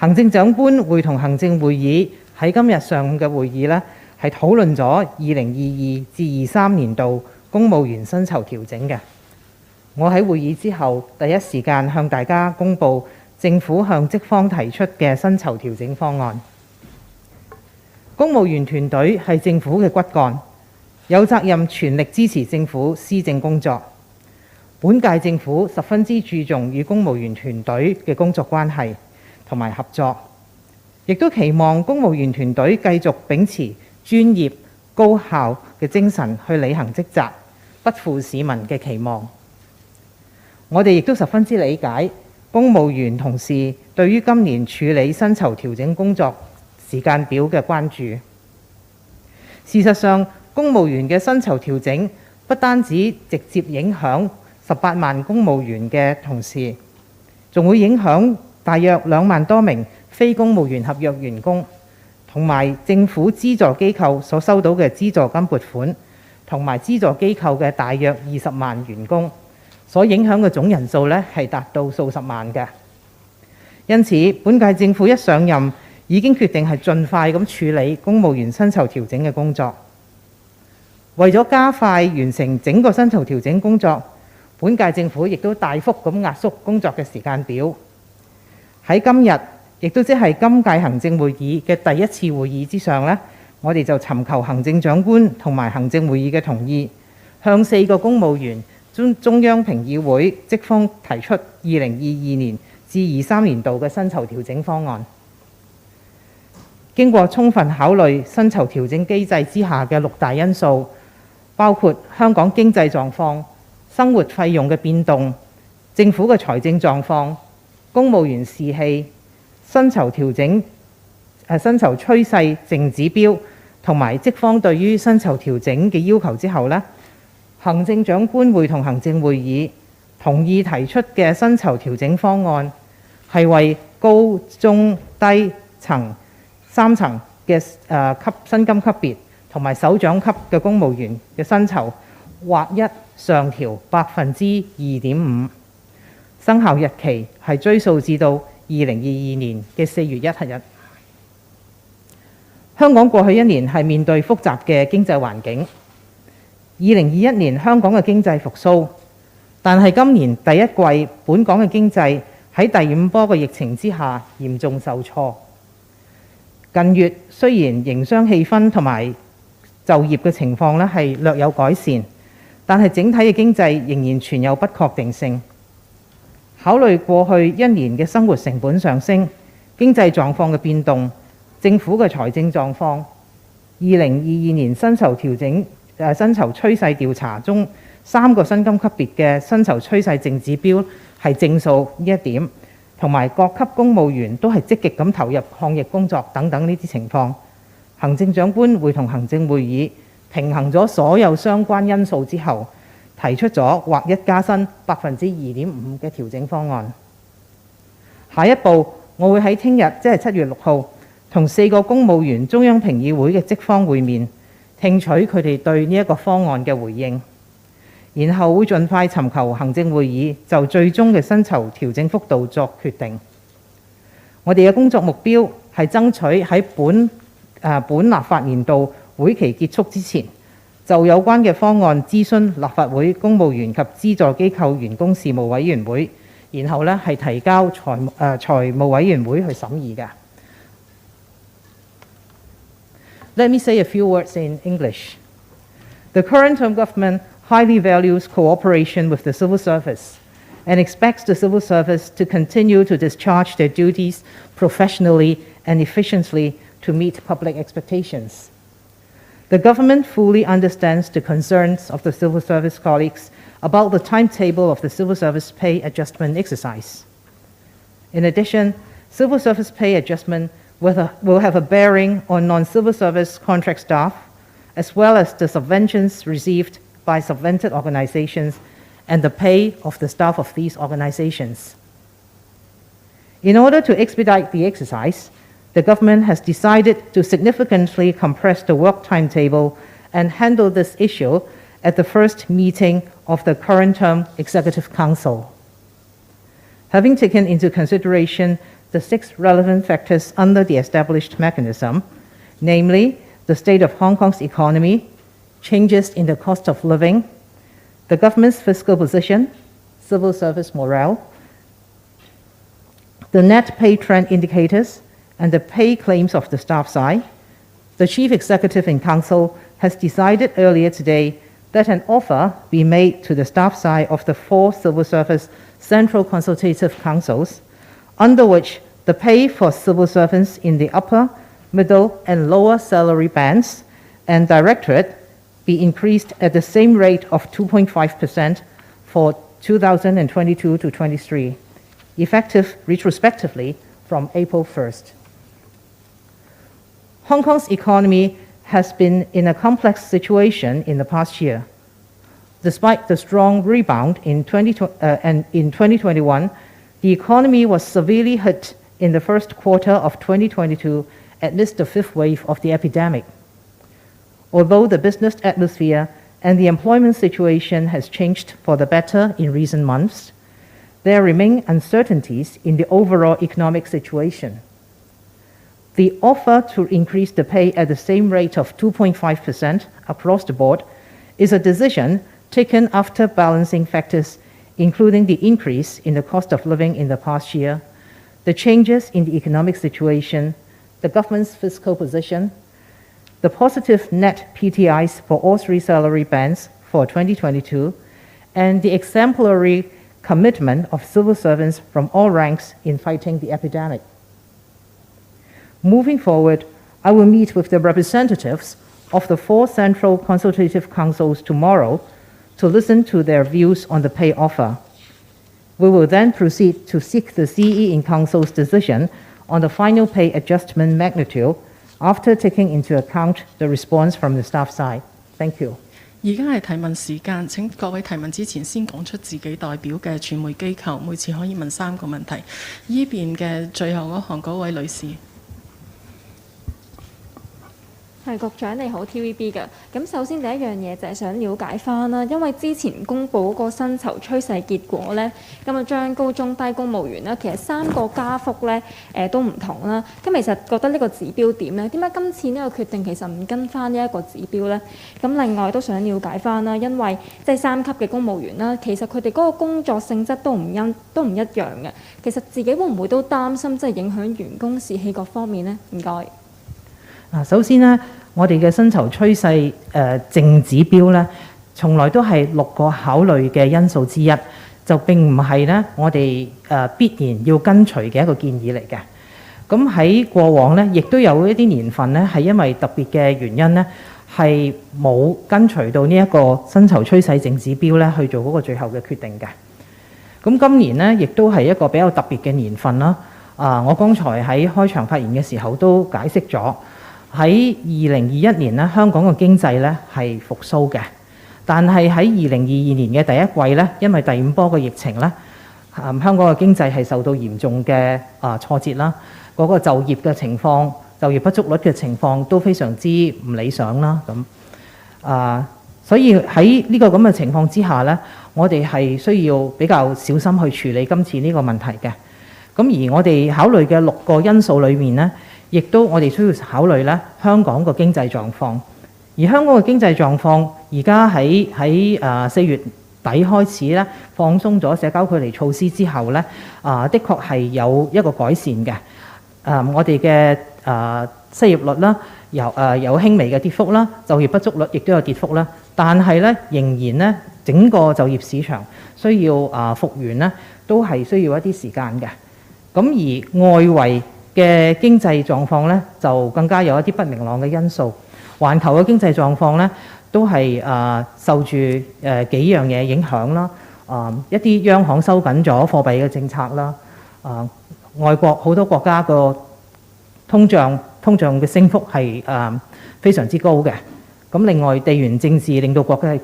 行政長官會同行政會議喺今日上午嘅會議呢，係討論咗2022至23年度公務員薪酬調整嘅。我喺會議之後第一時間向大家公布政府向職方提出嘅薪酬調整方案。公務員團隊係政府嘅骨幹，有責任全力支持政府施政工作。本屆政府十分之注重與公務員團隊嘅工作關係同埋合作，亦都期望公務員團隊繼續秉持專業高效嘅精神去履行職責，不負市民嘅期望。我哋亦都十分之理解公務員同事對於今年處理薪酬調整工作時間表嘅關注。事實上，公務員嘅薪酬調整不單止直接影響18萬公務員嘅同事，仲會影響大約2萬多名非公務員合約員工，同埋政府資助機構所收到嘅資助金撥款，同埋資助機構嘅大約20萬員工，所影響嘅總人數呢係達到數十萬嘅。因此，本屆政府一上任已經決定係盡快咁處理公務員薪酬調整嘅工作。為咗加快完成整個薪酬調整工作，本屆政府亦都大幅咁壓縮工作嘅時間表。喺今日，亦都即係今屆行政會議嘅第一次會議之上呢，我哋就尋求行政長官同埋行政會議嘅同意，向4個公務員中央評議會職方提出2022年至23年度嘅薪酬調整方案。經過充分考慮薪酬調整機制之下嘅6大因素，包括香港經濟狀況、生活費用嘅變動、政府嘅財政狀況、公務員士氣、薪酬調整、薪酬趨勢淨指標同埋職方對於薪酬調整嘅要求之後呢，行政長官會同行政會議同意提出嘅薪酬調整方案係為高、中、低層3層嘅薪金級別同埋首長級嘅公務員嘅薪酬劃一上調2.5%，生效日期係追溯至到2022年嘅4月1日。香港過去1年係面對複雜嘅經濟環境。2021年香港嘅經濟復甦，但係今年第一季本港嘅經濟喺第5波嘅疫情之下嚴重受挫。近月雖然營商氣氛同埋就業嘅情況呢係略有改善，但係整體嘅經濟仍然存有不確定性。考慮過去1年嘅生活成本上升、經濟狀況嘅變動、政府嘅財政狀況，2022年薪酬調整薪酬趨勢調查中3個薪金級別嘅薪酬趨勢淨指標係正數呢一點，同埋各級公務員都係積極咁投入抗疫工作等等呢啲情況，行政長官會同行政會議平衡咗所有相關因素之後，提出咗劃一加薪2.5%嘅調整方案。下一步，我會喺聽日即係7月6號同4個公務員中央評議會嘅職方會面，聽取佢哋對呢一個方案嘅回應，然後會盡快尋求行政會議就最終嘅薪酬調整幅度作決定。我哋嘅工作目標係爭取喺本立法年度會期結束之前，就有關嘅方案諮詢立法會公務員及資助機構員工事務委員會，然後呢係提交財務委員會去審議嘅。Let me say a few words in English. The current term government highly values cooperation with the civil service and expects the civil service to continue to discharge their duties professionally and efficiently to meet public expectations. The government fully understands the concerns of the civil service colleagues about the timetable of the civil service pay adjustment exercise. In addition, civil service pay adjustment will have a bearing on non-civil service contract staff, as well as the subventions received by subvented organizations and the pay of the staff of these organizations. In order to expedite the exercise, the government has decided to significantly compress the work timetable and handle this issue at the first meeting of the current term Executive Council. Having taken into consideration the 6 relevant factors under the established mechanism, namely the state of Hong Kong's economy, changes in the cost of living, the government's fiscal position, civil service morale, the net pay trend indicators, and the pay claims of the staff side. The Chief Executive in Council has decided earlier today that an offer be made to the staff side of the 4 civil service central consultative councils, under which the pay for civil servants in the upper, middle, and lower salary bands and directorate be increased at the same rate of 2.5% for 2022 to 23, effective retrospectively from April 1st. Hong Kong's economy has been in a complex situation in the past year. Despite the strong rebound in 2021, the economy was severely hit in the first quarter of 2022 amidst the 5th wave of the epidemic. Although the business atmosphere and the employment situation has changed for the better in recent months, there remain uncertainties in the overall economic situation. The offer to increase the pay at the same rate of 2.5% across the board is a decision taken after balancing factors including the increase in the cost of living in the past year, the changes in the economic situation, the government's fiscal position, the positive net PTIs for all 3 salary bands for 2022, and the exemplary commitment of civil servants from all ranks in fighting the epidemic. Moving forward, I will meet with the representatives of the 4 central consultative councils tomorrow to listen to their views on the pay offer. We will then proceed to seek the CE in Council's decision on the final pay adjustment magnitude after taking into account the response from the staff side. Thank you. 而家係提問時間，請各位提問之前先講出自己代表嘅傳媒機構，每次可以問3個問題。依邊嘅最後嗰行嗰位女士。係局長你好 TVB 嘅，咁首先第一樣嘢就係想了解翻啦，因為之前公布嗰個薪酬趨勢結果咧，咁啊將高中低公務員咧，其實3個加幅咧都唔同啦。咁其實覺得呢個指標點咧？點解今次呢個決定其實唔跟翻呢一個指標咧？咁另外都想了解翻啦，因為即係3級嘅公務員啦，其實佢哋嗰個工作性質都唔一樣嘅。其實自己會唔會都擔心即係影響員工士氣各方面咧？唔該。首先呢，我哋嘅薪酬趨勢淨指標呢，從來都係6個考慮嘅因素之一，就並唔係呢我哋必然要跟隨嘅一個建議嚟嘅。咁喺過往呢，亦都有一啲年份呢，係因為特別嘅原因呢，係冇跟隨到呢一個薪酬趨勢淨指標呢去做嗰個最後嘅決定嘅。咁今年呢，亦都係一個比較特別嘅年份啦。我剛才喺開場發言嘅時候都解釋咗。喺2021年咧，香港嘅經濟咧係復甦嘅，但係喺2022年嘅第一季咧，因為第5波嘅疫情咧，香港嘅經濟係受到嚴重嘅挫折啦，嗰個就業嘅情況、就業不足率嘅情況都非常之唔理想啦。咁所以喺呢個咁嘅情況之下咧，我哋係需要比較小心去處理今次呢個問題嘅。咁而我哋考慮嘅6個因素裏面咧，亦都我哋需要考慮咧香港個經濟狀況，而香港嘅經濟狀況而家喺4月底開始咧放鬆咗社交距離措施之後咧，的確係有一個改善嘅。我哋嘅失業率啦有輕微嘅跌幅啦，就業不足率亦都有跌幅啦，但係咧仍然咧整個就業市場需要復原咧都係需要一啲時間嘅。咁而外圍嘅經濟狀況咧，就更加有一啲不明朗嘅因素。環球嘅經濟狀況咧，都係受住幾樣嘢影響啦。一啲央行收緊咗貨幣嘅政策啦。外國好多國家個通脹嘅升幅係非常之高嘅。咁另外地緣政治令到國際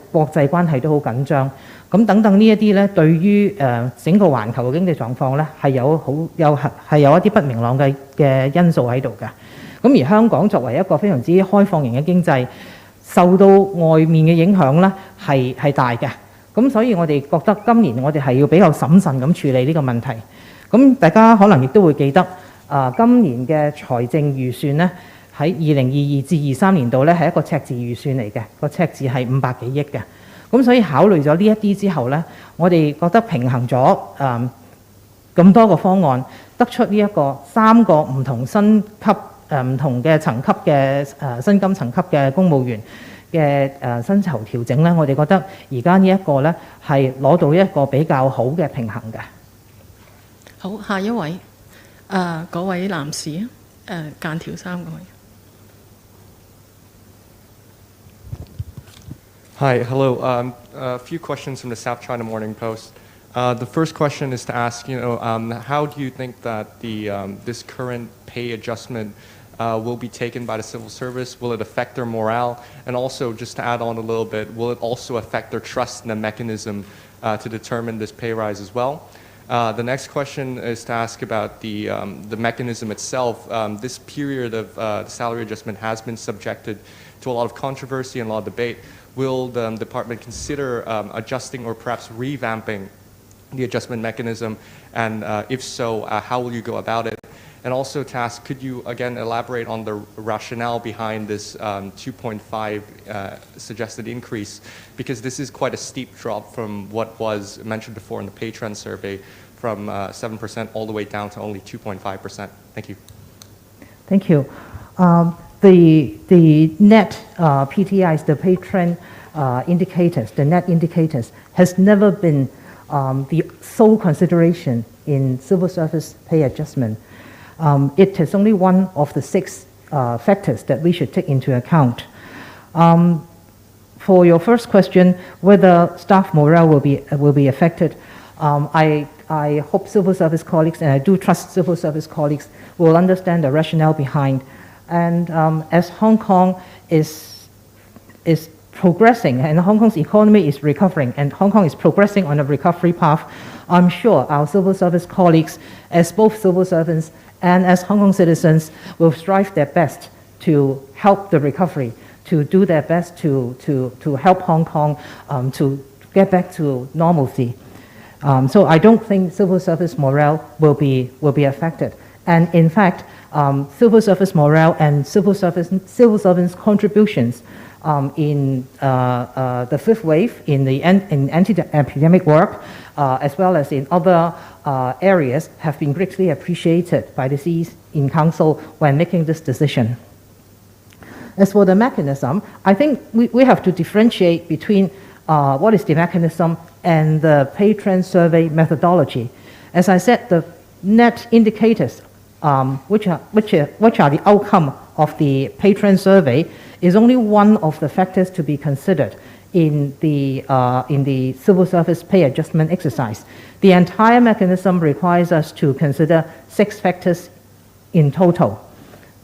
關係都好緊張。咁等等呢一啲咧，對於整個環球嘅經濟狀況咧，係有一啲不明朗嘅因素喺度嘅。咁而香港作為一個非常之開放型嘅經濟，受到外面嘅影響咧係大嘅。咁所以我哋覺得今年我哋係要比較審慎咁處理呢個問題。咁大家可能亦都會記得，今年嘅財政預算呢，喺2022至23年度呢係一個赤字預算嚟嘅，個赤字係500幾億嘅。咁所以考慮咗呢一啲之後呢，我哋覺得平衡咗咁多個方案，得出呢一個3個唔同薪級唔同嘅層級嘅薪金層級嘅公務員嘅薪酬調整呢，我哋覺得而家呢一個呢係攞到一個比較好嘅平衡嘅。好，下一位嗰位男士間條衫嗰位。Hi, hello. A few questions from the South China Morning Post. The first question is to ask, how do you think that this current pay adjustment will be taken by the civil service? Will it affect their morale? And also, just to add on a little bit, will it also affect their trust in the mechanism to determine this pay rise as well? The next question is to ask about the mechanism itself. This period of salary adjustment has been subjected to a lot of controversy and a lot of debate. Will the department consider adjusting or perhaps revamping the adjustment mechanism? And if so, how will you go about it? And also to ask, could you again elaborate on the rationale behind this 2.5 suggested increase? Because this is quite a steep drop from what was mentioned before in the pay trend survey, from 7% all the way down to only 2.5%. Thank you. Thank you. The net PTIs, the pay trend indicators, the net indicators, has never been the sole consideration in civil service pay adjustment. It is only one of the 6 factors that we should take into account. For your first question, whether staff morale will be affected, I hope civil service colleagues, and I do trust civil service colleagues, will understand the rationale behind. And as Hong Kong is progressing, and Hong Kong's economy is recovering, and Hong Kong is progressing on a recovery path, I'm sure our civil service colleagues, as both civil servants and as Hong Kong citizens, will strive their best to help the recovery, to do their best to help Hong Kong to get back to normalcy. So I don't think civil service morale will be affected. And in fact, civil service morale and civil servants' contributions in the 5th wave, in anti-epidemic work, as well as in other areas, have been greatly appreciated by the Cs in Council when making this decision. As for the mechanism, I think we have to differentiate between what is the mechanism and the pay trend survey methodology. As I said, the net indicators, which are the outcome of the pay trend survey, is only one of the factors to be considered in the civil service pay adjustment exercise. The entire mechanism requires us to consider 6 factors in total,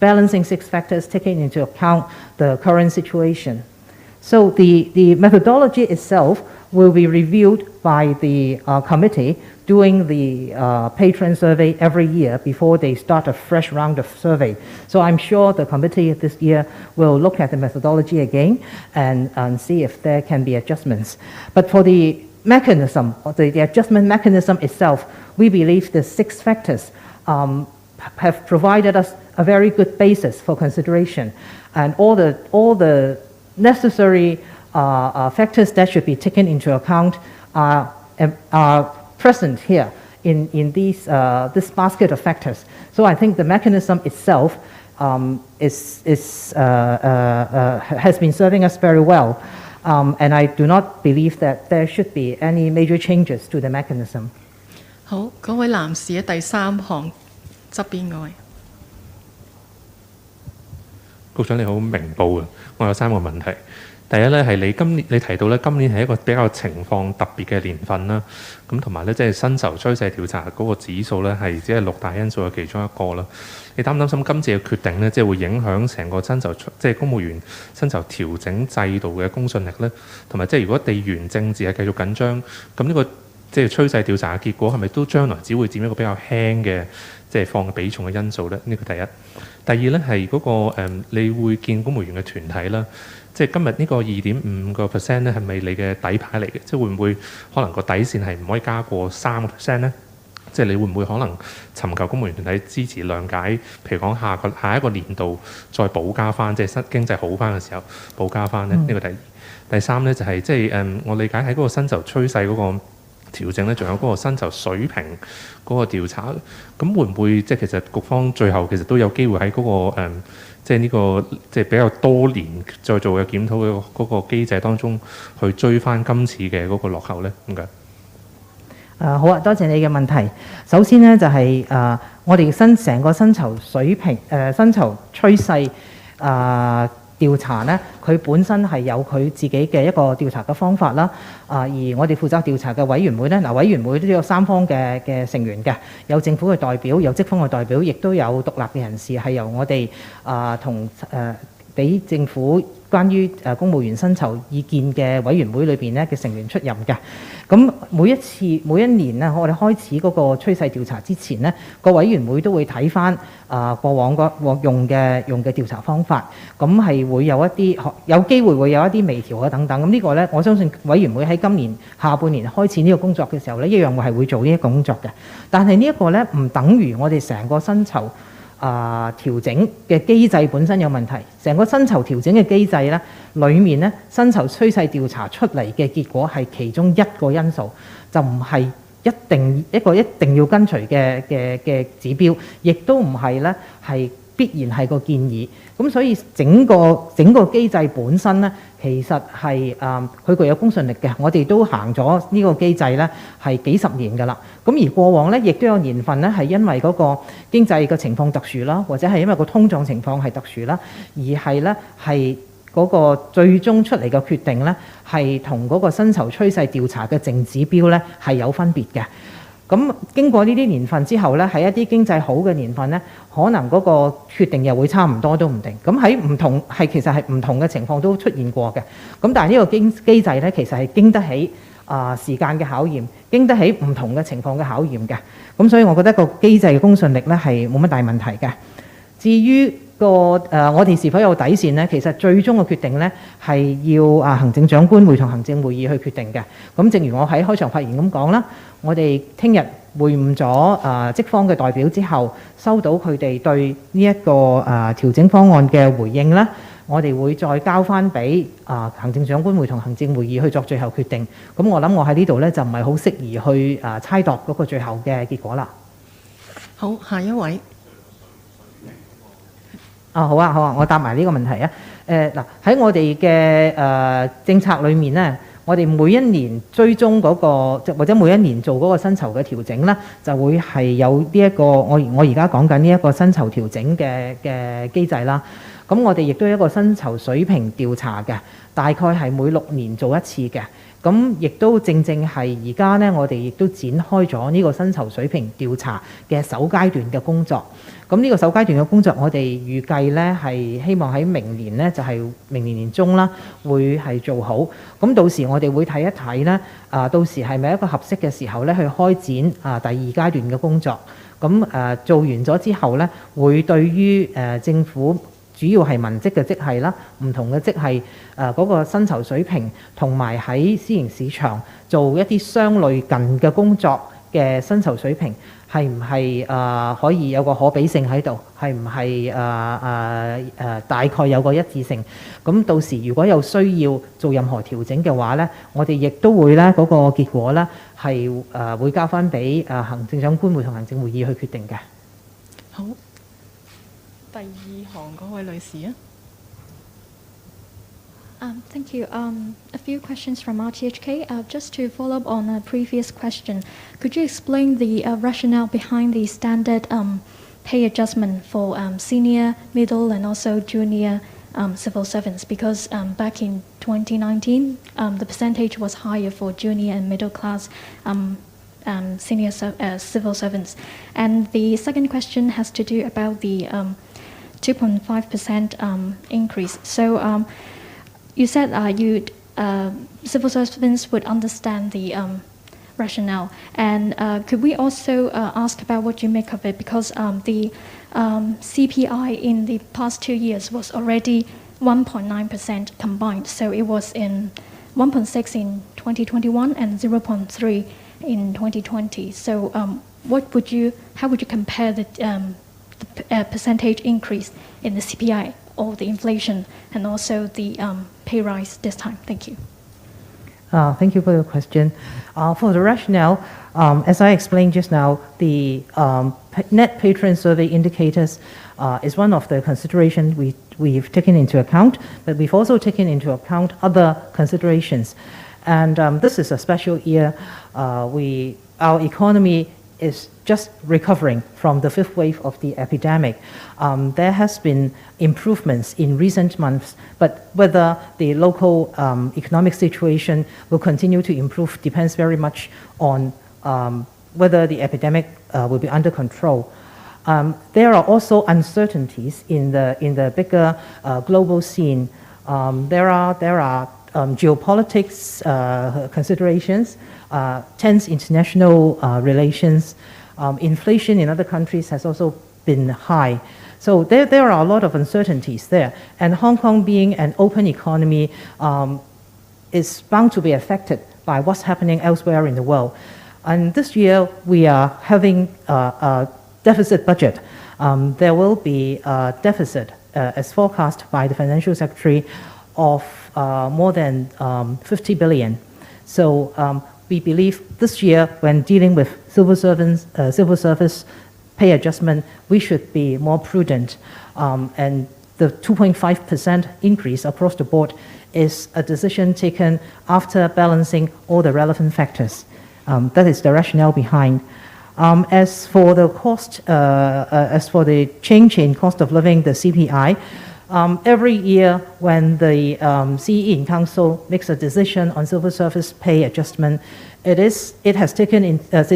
balancing 6 factors, taking into account the current situation. So the methodology itself will be reviewed by the committee doing the pay trend survey every year before they start a fresh round of survey. So I'm sure the committee this year will look at the methodology again and see if there can be adjustments. But for the mechanism, or the adjustment mechanism itself, we believe the 6 factors have provided us a very good basis for consideration, and all the necessary factors that should be taken into account are present here in this basket of factors. So I think the mechanism itself has been serving us very well, and I do not believe that there should be any major changes to the mechanism. 好，嗰位男士喺第3行側邊嗰位。局長你好，明報嘅，我有3個問題。第一咧係你提到咧今年係一個比較情況特別嘅年份啦，咁同埋咧即係薪酬趨勢調查嗰個指數咧係只係6大因素嘅其中一個啦。你擔唔擔心今次嘅決定咧即係會影響成個薪酬即係公務員薪酬調整制度嘅公信力咧？同埋即係如果地緣政治係繼續緊張，咁呢個即係趨勢調查嘅結果係咪都將來只會佔一個比較輕嘅即係放比重嘅因素咧？呢個第一。第二咧係嗰個你會見公務員嘅團體啦。即係今日呢個2.5% 咧，係咪你嘅底牌嚟嘅？即係會唔會可能個底線係唔可以加過3%咧？即係你會唔會可能尋求公務員團體支持諒解？譬如講下一個年度再補加翻，即係經濟好翻嘅時候補加翻咧？呢個第二。第三咧就係即係我理解喺嗰個薪酬趨勢嗰個調整咧，仲有嗰個薪酬水平嗰個調查，咁會唔會即係其實局方最後其實都有機會喺嗰個即係呢個即係比較多年再做嘅檢討嘅嗰個機制當中去追翻今次嘅嗰個落後咧？唔該。好啊，多謝你嘅問題。首先呢，就係我哋成個薪酬水平薪酬趨勢調查呢，佢本身係有佢自己嘅一個調查嘅方法啦。而我哋負責調查嘅委員會呢，委員會都有三方嘅成員嘅，有政府嘅代表，有職方嘅代表，亦都有獨立嘅人士，係由我哋同俾政府關於公務員薪酬意見嘅委員會裏邊咧嘅成員出任嘅。咁每一年咧，我哋開始嗰個趨勢調查之前呢，個委員會都會睇翻過往用嘅調查方法，咁係會有機會會有一啲微調啊等等。咁呢個呢，我相信委員會喺今年下半年開始呢個工作嘅時候呢，一樣係會做呢一個工作嘅。但係呢一個呢，唔等於我哋成個薪酬調整嘅機制本身有問題。成個薪酬調整嘅機制呢，裡面呢，薪酬趨勢調查出嚟嘅結果係其中一個因素，就唔係一定要跟隨嘅指標，亦都唔係呢係必然係個建議。咁所以整個機制本身呢，其實係佢具有公信力嘅。我哋都行咗呢個機制呢係幾十年㗎啦。咁而過往呢，亦都有年份呢係因為嗰個經濟嘅情況特殊啦，或者係因為個通脹情況係特殊啦，而係呢係嗰個最終出嚟嘅決定呢，係同嗰個薪酬趨勢調查嘅淨指標呢係有分別嘅。咁經過呢啲年份之後呢，喺一啲經濟好嘅年份呢，可能嗰個決定又會差唔多都唔定。咁喺其實係唔同嘅情況都出現過嘅。咁但係呢個機制呢，其實係經得起時間嘅考驗，經得起唔同嘅情況嘅考驗嘅。咁所以我覺得個機制嘅公信力呢係冇乜大問題嘅。至於我哋是否有底線呢？其實最終嘅決定呢係要行政長官會同行政會議去決定嘅。咁正如我喺開場發言咁講啦，我哋聽日會晤咗職方嘅代表之後，收到佢哋對呢一個調整方案嘅回應啦，我哋會再交翻俾行政長官會同行政會議去作最後決定。咁我諗我喺呢度呢，就唔係好適宜去猜度嗰個最後嘅結果啦。好，下一位。好啊，我答埋呢個問題啊。喺我哋嘅政策裏面呢，我哋每一年追蹤嗰個，或者每一年做嗰個薪酬嘅調整呢，就會係有呢一個我而家講緊呢一個薪酬調整嘅機制啦。咁我哋亦都有一個薪酬水平調查嘅，大概係每6年做一次嘅。咁亦都正係而家呢，我哋亦都展開咗呢個薪酬水平調查嘅首階段嘅工作。咁呢個首階段嘅工作，我哋預計呢係希望喺明年呢，就係明年年中啦，會係做好。咁到時我哋會睇一睇呢，到時係咪一個合適嘅時候呢，去開展第二階段嘅工作。咁做完咗之後呢，會對於政府主要係文職嘅職系啦，唔同嘅職系嗰個薪酬水平，同埋喺私營市場做一啲相類近嘅工作嘅薪酬水平，係唔係可以有個可比性喺度？係唔係大概有個一致性？咁到時如果有需要做任何調整嘅話呢，我哋亦都會呢嗰個結果呢係會交翻俾行政長官會同行政會議去決定嘅。好。第二行嗰位女士啊。Thank you. A few questions from RTHK. Just to follow up on a previous question, could you explain the rationale behind the standard pay adjustment for senior, middle, and also junior civil servants? Because back in 2019, the percentage was higher for junior and middle class senior civil servants. And the second question has to do about the 2.5% increase. So you said civil servants would understand the rationale. And could we also ask about what you make of it? Because the CPI in the past 2 years was already 1.9% combined. So it was in 1.6 in 2021 and 0.3 in 2020. So how would you compare the percentage increase in the CPI or the inflation and also the pay rise this time? Thank you. Thank you for your question. For the rationale, as I explained just now, the net patron survey indicators is one of the considerations we've taken into account, but we've also taken into account other considerations. And this is a special year. Our economy is just recovering from the fifth wave of the epidemic. There has been improvements in recent months, but whether the local economic situation will continue to improve depends very much on whether the epidemic will be under control. There are also uncertainties in the bigger global scene. There are geopolitics considerations, tense international relations. Inflation in other countries has also been high. So there are a lot of uncertainties there. And Hong Kong being an open economy is bound to be affected by what's happening elsewhere in the world. And this year we are having a deficit budget. There will be a deficit as forecast by the Financial Secretary of more than 50 billion. So we believe this year, when dealing with civil service pay adjustment, we should be more prudent. And the 2.5% increase across the board is a decision taken after balancing all the relevant factors. That is the rationale behind. As for the change in cost of living, the CPI, every year when the CE in Council makes a decision on civil service pay adjustment, the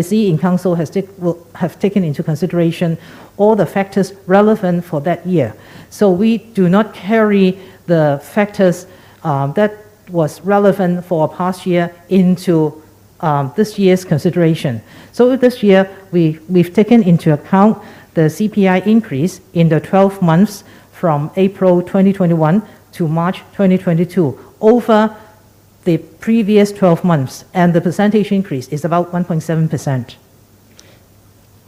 CE in Council will have taken into consideration all the factors relevant for that year. So we do not carry the factors that was relevant for a past year into this year's consideration. So this year we've taken into account the CPI increase in the 12 months from April 2021 to March 2022 over the previous 12 months, and the percentage increase is about 1.7%.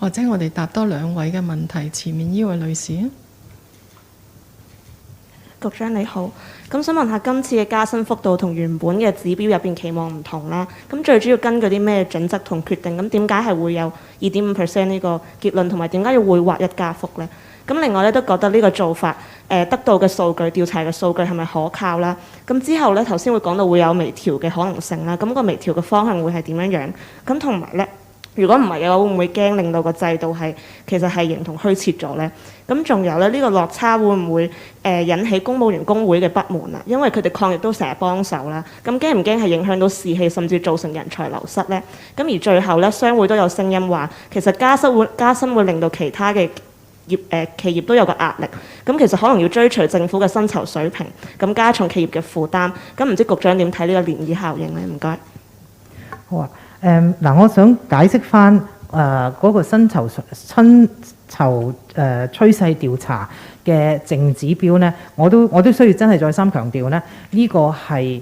或者我哋答多兩位嘅問題，前面呢位女士。局長你好，咁想問下今次嘅加薪幅度同原本嘅指標入邊期望唔同啦，咁最主要根據啲咩準則同決定？咁點解係會有2.5% 呢個結論，同埋點解要會劃一加幅呢？咁另外咧都覺得呢個做法得到嘅數據調查嘅數據係咪可靠啦？咁之後咧頭先會講到會有微調嘅可能性啦，咁個微調嘅方向會係點樣樣？咁同埋咧，如果唔係嘅話，會唔會驚令到個制度其實係形同虛設咗咧？咁仲有咧呢個落差會唔會引起公務員工會嘅不滿啊？因為佢哋抗疫都成日幫手啦，咁驚唔驚係影響到士氣，甚至造成人才流失咧？咁而最後咧，商會都有聲音話，其實加薪會令到其他嘅企業都有個壓力，咁其實可能要追隨政府嘅薪酬水平，咁加重企業嘅負擔。咁唔知局長點睇呢個漣漪效應咧？唔該。好啊，我想解釋翻嗰個薪酬趨勢調查嘅淨指標咧，我都需要真係再三強調咧，呢個係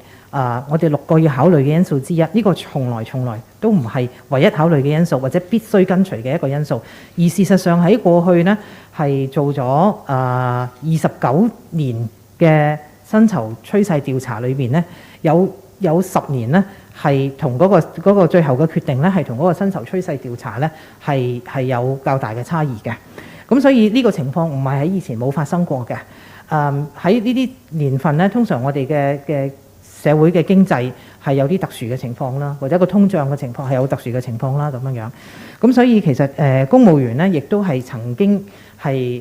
我哋6個要考慮嘅因素之一，呢個從來都唔係唯一考慮嘅因素，或者必須跟隨嘅一個因素。而事實上喺過去呢，係做咗29年嘅薪酬趨勢調查裏邊呢，有10年呢係同嗰個最後嘅決定呢，係同嗰個薪酬趨勢調查呢係有較大嘅差異嘅。咁所以呢個情況唔係喺以前冇發生過嘅。喺呢啲年份呢，通常我哋嘅社會嘅經濟係有啲特殊嘅情況啦，或者個通脹嘅情況係有特殊嘅情況啦，咁樣。咁所以其實公務員呢，亦都係曾經係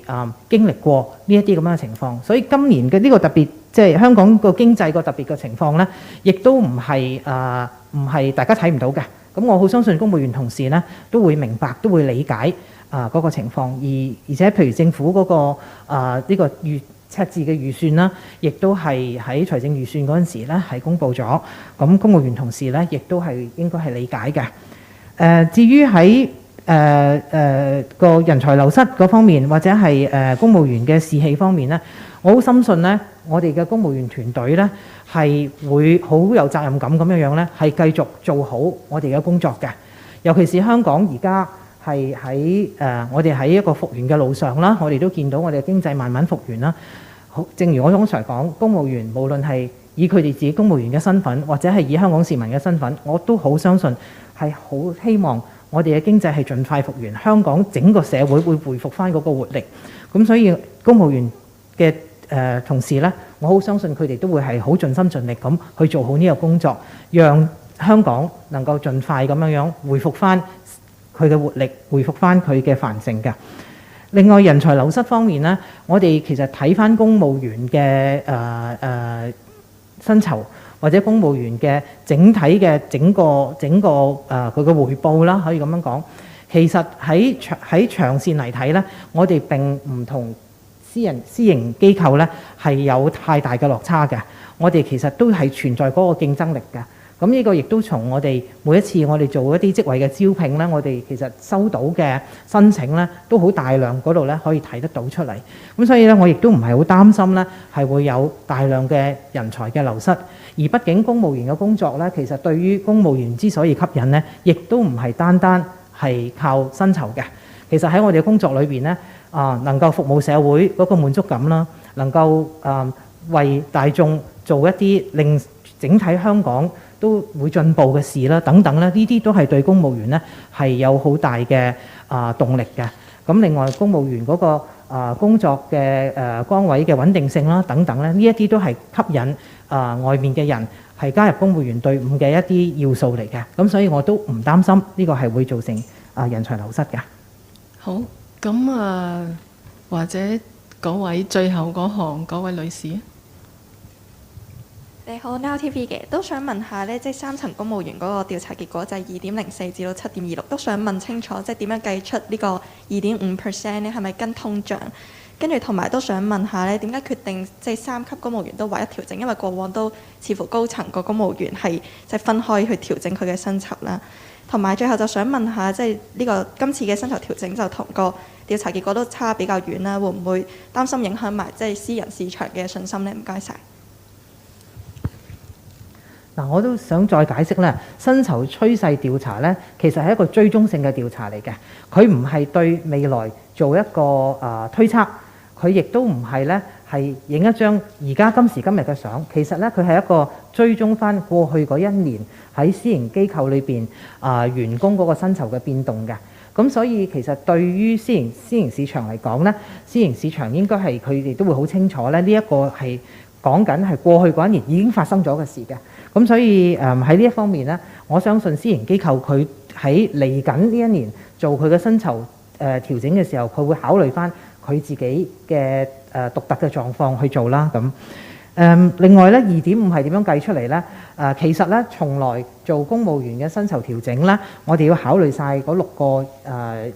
經歷過呢一啲咁樣嘅情況。所以今年嘅呢個特別，即係香港個經濟個特別嘅情況呢，亦都唔係大家睇唔到嘅。咁我好相信公務員同事呢都會明白，都會理解嗰個情況。而且譬如政府嗰個呢個赤字嘅預算啦，亦都係喺財政預算嗰陣時咧係公布咗，咁公務員同事咧亦都係應該係理解嘅。至於喺個人才流失嗰方面，或者係公務員嘅士氣方面咧，我好深信咧，我哋嘅公務員團隊咧係會好有責任感咁樣咧，係繼續做好我哋嘅工作嘅。尤其是香港而家係喺我哋喺一個復原嘅路上啦，我哋都見到我哋嘅經濟慢慢復原啦。好，正如我剛才講，公務員無論係以佢哋自己公務員嘅身份，或者係以香港市民嘅身份，我都好相信係好希望我哋嘅經濟係盡快復原，香港整個社會會恢復翻嗰個活力。咁所以公務員嘅同事呢，我好相信佢哋都會係好盡心盡力咁去做好呢個工作，讓香港能夠盡快咁樣恢復翻佢嘅活力，恢復翻佢嘅繁盛嘅。另外人才流失方面呢，我哋其實睇翻公務員嘅薪酬或者公務員嘅整體嘅整個佢嘅回報啦，可以咁樣講。其實喺長線嚟睇呢，我哋並唔同私營機構呢係有太大嘅落差嘅。我哋其實都係存在嗰個競爭力嘅。咁呢個亦都從我哋每一次我哋做一啲職位嘅招聘呢，我哋其實收到嘅申請呢都好大量，嗰度呢可以睇得到出嚟。咁所以呢，我亦都唔係好擔心呢係會有大量嘅人才嘅流失。而畢竟公務員嘅工作呢，其實對於公務員之所以吸引呢，亦都唔係單單係靠薪酬嘅。其實喺我哋嘅工作裏邊呢，能夠服務社會嗰個滿足感啦，能夠為大眾做一啲令整體香港都會進步嘅事啦，等等咧，呢啲都係對公務員呢係有好大嘅動力嘅。咁另外公務員嗰個工作嘅崗位嘅穩定性啦，等等咧，呢一啲都係吸引外面嘅人係加入公務員隊伍嘅一啲要素嚟嘅。咁所以我都唔擔心呢個係會造成人才流失嘅。好，咁或者嗰位最後嗰行嗰位女士。你好 Now TV 嘅，都想問下呢，即係3層公務員嗰個調查結果就係2.04至到7.26，都想問清楚，即係點樣計出呢個2.5% 呢？係咪跟通脹？跟住同埋都想問下呢，點解決定即係3級公務員都劃一調整？因為過往都似乎高層個公務員係即係分開去調整佢嘅薪酬啦。同埋最後就想問下，即係呢個今次嘅薪酬調整就同個調查結果都差比較遠啦，會唔會擔心影響埋即係私人市場嘅信心呢？唔該晒。嗱，我都想再解釋咧，薪酬趨勢調查咧，其實係一個追蹤性嘅調查嚟嘅，佢唔係對未來做一個推測，佢亦都唔係咧係影一張而家今時今日嘅相，其實咧佢係一個追蹤翻過去嗰1年喺私營機構裏邊員工嗰個薪酬嘅變動嘅。咁所以其實對於私營市場嚟講咧，私營市場應該係佢哋都會好清楚咧，呢一個係講緊係過去嗰1年已經發生咗嘅事嘅。咁所以喺呢一方面呢，我相信私營機構佢喺嚟緊呢1年做佢嘅薪酬調整嘅時候，佢會考慮翻佢自己嘅獨特嘅狀況去做啦。咁另外呢，2.5係點樣計出嚟呢？其實呢，從來做公務員嘅薪酬調整呢，我哋要考慮晒嗰6個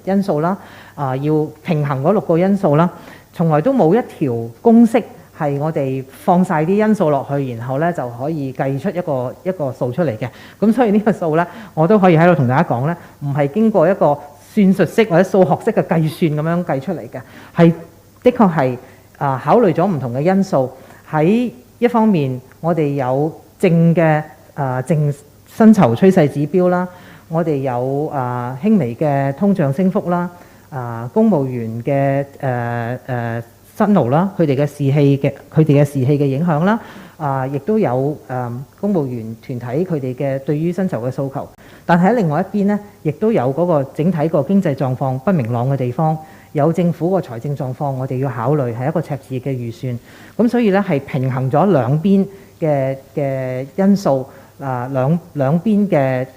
因素啦，要平衡嗰6個因素啦，從來都冇一條公式係我哋放晒啲因素落去，然後咧就可以計出一個數出嚟嘅。咁所以呢個數咧，我都可以喺度同大家講咧，唔係經過一個算術式或者數學式嘅計算咁樣計出嚟嘅，係的確係考慮咗唔同嘅因素。喺一方面，我哋有正嘅正薪酬趨勢指標啦，我哋有輕微嘅通脹升幅啦，公務員嘅辛勞啦，佢哋嘅士氣嘅影響啦，亦都有公務員團體佢哋嘅對於薪酬嘅訴求。但係喺另外一邊呢，亦都有嗰個整體個經濟狀況不明朗嘅地方，有政府個財政狀況，我哋要考慮係一個赤字嘅預算。咁所以呢，係平衡咗兩邊嘅因素，兩邊嘅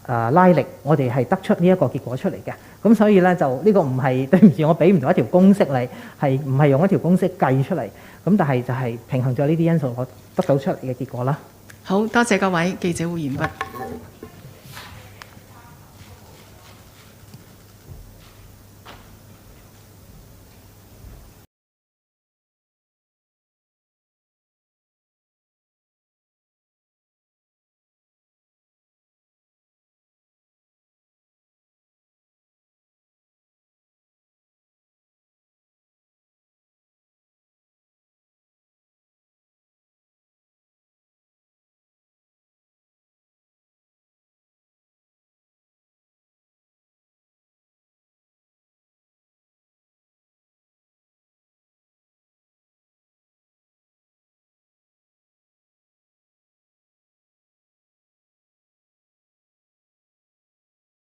拉力，我哋係得出呢一個結果出嚟嘅。咁所以咧就呢個唔係，對唔住，我俾唔到一條公式嚟，係唔係用一條公式計出嚟？咁但係就係平衡咗呢啲因素，我得到出嚟嘅結果啦。好多謝各位，記者會完畢。